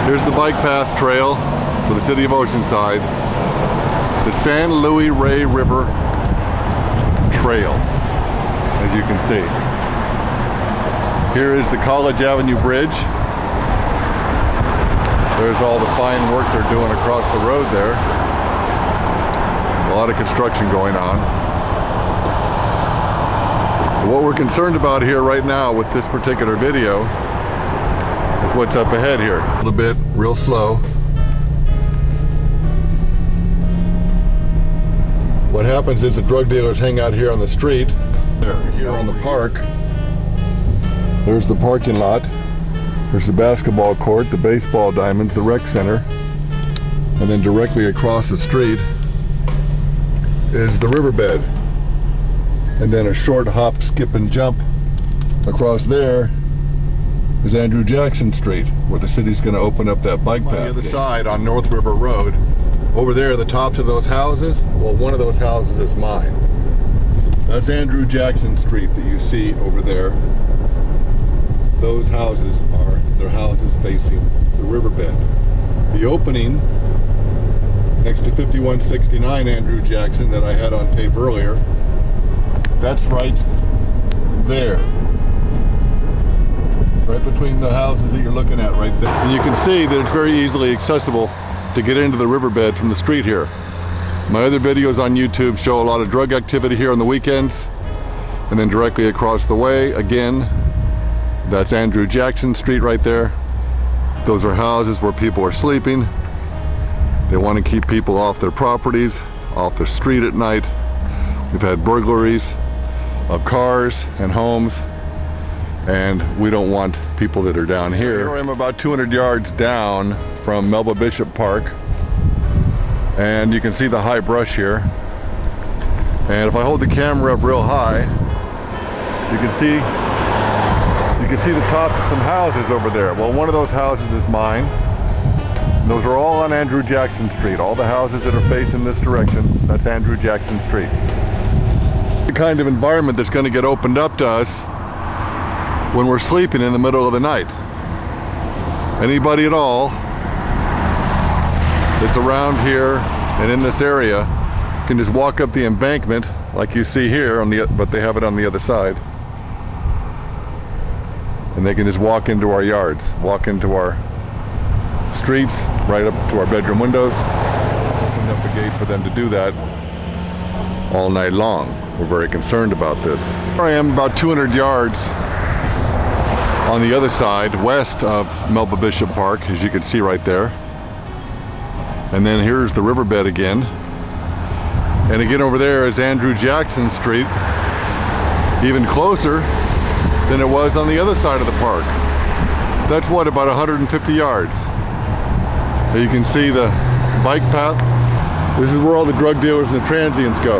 Here's the bike path trail for the city of Oceanside. The San Luis Rey River Trail, as you can see. Here is the College Avenue Bridge. There's all the fine work they're doing across the road there. A lot of construction going on. What we're concerned about here right now with this particular video is what's up ahead here. A little bit, real slow. What happens is the drug dealers hang out here on the street. They're here on the park. There's the parking lot. There's the basketball court, the baseball diamonds, the rec center. And then directly across the street is the riverbed. And then a short hop, skip, and jump across there is Andrew Jackson Street, where the city's going to open up that bike path. On the other side on North River Road, over there, the tops of those houses, well, one of those houses is mine. That's Andrew Jackson Street that you see over there. Those houses are their houses facing the riverbed. The opening next to 5169 Andrew Jackson that I had on tape earlier, that's right there. Right between the houses that you're looking at right there. And you can see that it's very easily accessible to get into the riverbed from the street here. My other videos on YouTube show a lot of drug activity here on the weekends. And then directly across the way, again, that's Andrew Jackson Street right there. Those are houses where people are sleeping. They want to keep people off their properties, off their street at night. We've had burglaries of cars and homes, and we don't want people that are down here. Here I am about 200 yards down from Melba Bishop Park, and you can see the high brush here. And if I hold the camera up real high, you can see the tops of some houses over there. Well, one of those houses is mine. Those are all on Andrew Jackson Street. All the houses that are facing this direction, that's Andrew Jackson Street. The kind of environment that's going to get opened up to us when we're sleeping in the middle of the night. Anybody at all that's around here and in this area can just walk up the embankment like you see here, but they have it on the other side. And they can just walk into our yards, walk into our streets, right up to our bedroom windows. Opened up a gate for them to do that all night long. We're very concerned about this. Here I am about 200 yards on the other side, west of Melba Bishop Park, as you can see right there. And then here's the riverbed again. And again over there is Andrew Jackson Street, even closer than it was on the other side of the park. That's what, about 150 yards. You can see the bike path. This is where all the drug dealers and the transients go.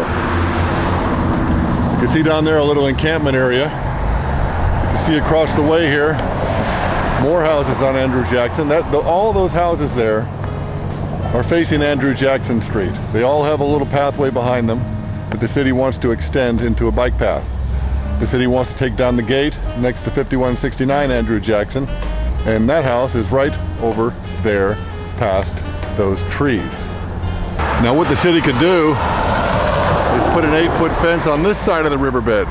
You can see down there a little encampment area. You can see across the way here, more houses on Andrew Jackson. All those houses there are facing Andrew Jackson Street. They all have a little pathway behind them that the city wants to extend into a bike path. The city wants to take down the gate next to 5169 Andrew Jackson, and that house is right over there past those trees. Now what the city could do is put an 8-foot fence on this side of the riverbed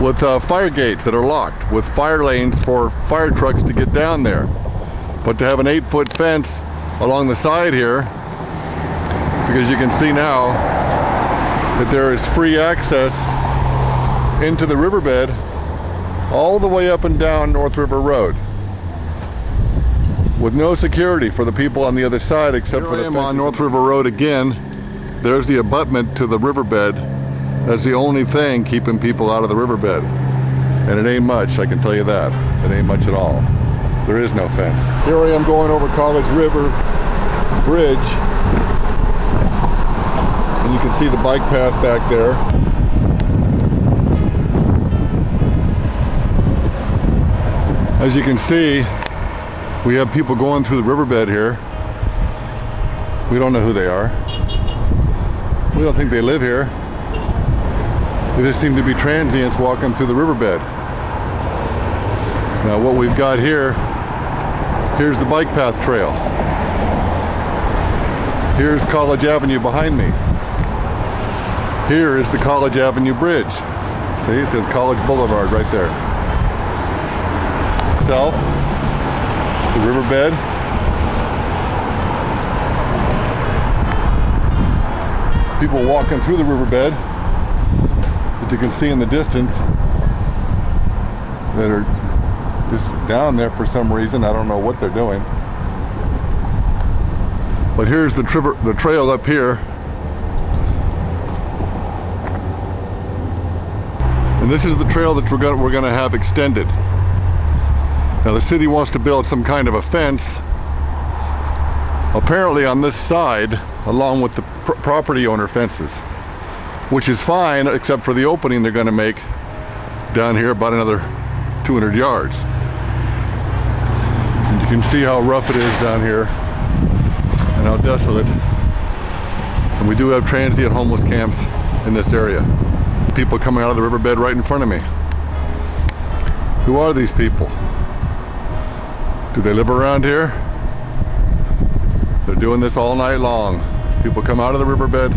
with fire gates that are locked, with fire lanes for fire trucks to get down there. But to have an 8-foot fence along the side here, because you can see now that there is free access into the riverbed all the way up and down North River Road, with no security for the people on the other side except for the fence. On North River Road again. There's the abutment to the riverbed. That's the only thing keeping people out of the riverbed. And it ain't much, I can tell you that. It ain't much at all. There is no fence. Here I am going over College River Bridge. And you can see the bike path back there. As you can see, we have people going through the riverbed here. We don't know who they are. We don't think they live here. They just seem to be transients walking through the riverbed. Now what we've got here Here's the bike path trail. Here's College Avenue behind me. Here is the College Avenue Bridge. See, it says College Boulevard right there. South, the riverbed. People walking through the riverbed that you can see in the distance that are just down there for some reason. I don't know what they're doing. But here's the trail up here. And this is the trail that we're going to have extended. Now the city wants to build some kind of a fence, apparently on this side, along with the property owner fences, which is fine except for the opening they're going to make down here about another 200 yards. And you can see how rough it is down here and how desolate. And we do have transient homeless camps in this area. People coming out of the riverbed right in front of me. Who are these people? Do they live around here? They're doing this all night long. People come out of the riverbed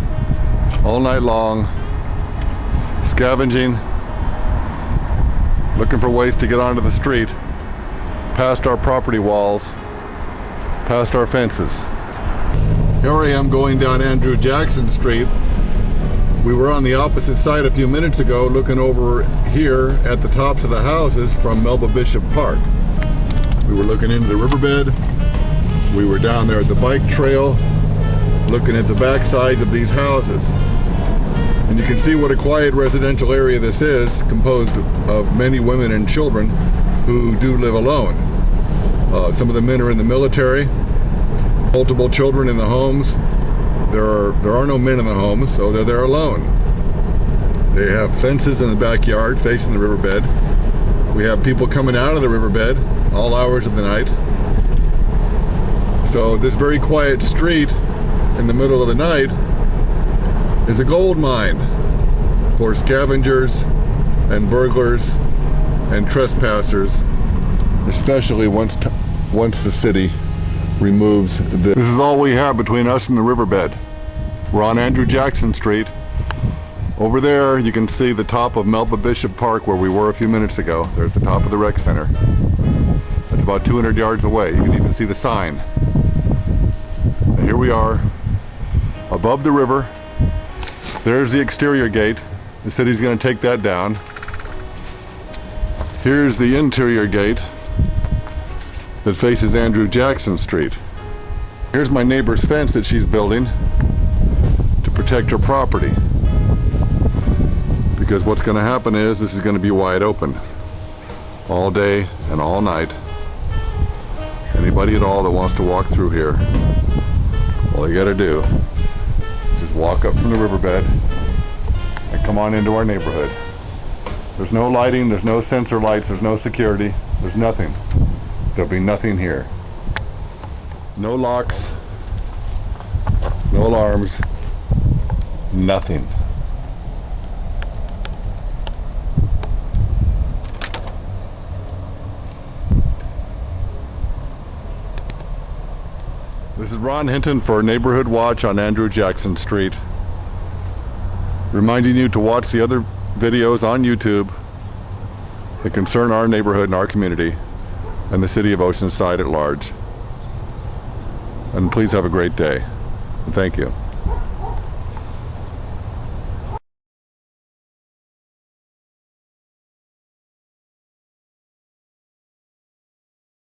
all night long, scavenging, looking for ways to get onto the street, past our property walls, past our fences. Here I am going down Andrew Jackson Street. We were on the opposite side a few minutes ago looking over here at the tops of the houses from Melba Bishop Park. We were looking into the riverbed. We were down there at the bike trail looking at the back sides of these houses. And you can see what a quiet residential area this is, composed of many women and children who do live alone. Some of the men are in the military, multiple children in the homes. There are no men in the homes, so they're there alone. They have fences in the backyard facing the riverbed. We have people coming out of the riverbed all hours of the night. So this very quiet street in the middle of the night is a gold mine for scavengers and burglars and trespassers, especially once the city removes this. This is all we have between us and the riverbed. We're on Andrew Jackson Street. Over there you can see the top of Melba Bishop Park where we were a few minutes ago. There's the top of the rec center. That's about 200 yards away. You can even see the sign. And here we are above the river. There's the exterior gate. The city's going to take that down. Here's the interior gate that faces Andrew Jackson Street. Here's my neighbor's fence that she's building to protect her property. Because what's going to happen is this is going to be wide open all day and all night. Anybody at all that wants to walk through here, all you got to do is just walk up from the riverbed and come on into our neighborhood. There's no lighting, there's no sensor lights, there's no security, there's nothing. There'll be nothing here. No locks, no alarms, nothing. This is Ron Hinton for Neighborhood Watch on Andrew Jackson Street. Reminding you to watch the other videos on YouTube that concern our neighborhood and our community and the city of Oceanside at large. And please have a great day. Thank you.